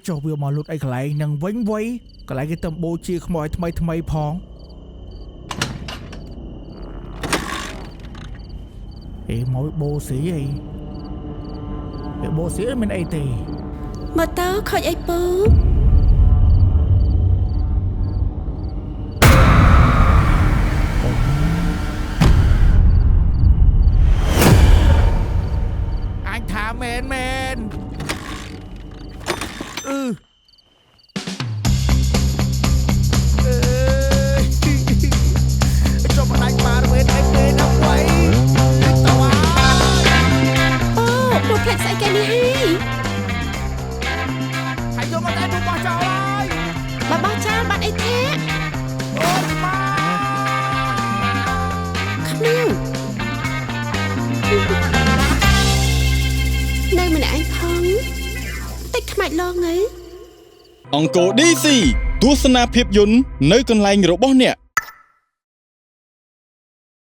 ចុះវាមកលុតអីកន្លែងនឹងវិញវៃកន្លែងគេទៅបូជាខ្មោចថ្មីផងមកបូស៊ីបូស៊ីមិនអីទេមកតើខូចអីពូអញថាមែនចុះមិនដាច់បានវិញអីទេដល់ໄວតើអូពួកផ្លេចស្អីគេនេះហើយយកមកតែបោះចោលហើយបើបោះចោលបាត់អីទេអូម៉ាគ្មាននៅម្នាក់ឯងផងតិចខ្មាច់ឡងទៅអង្គរ DC ទស្សនាភាពយន្តនៅកន្លែងរបស់អ្នក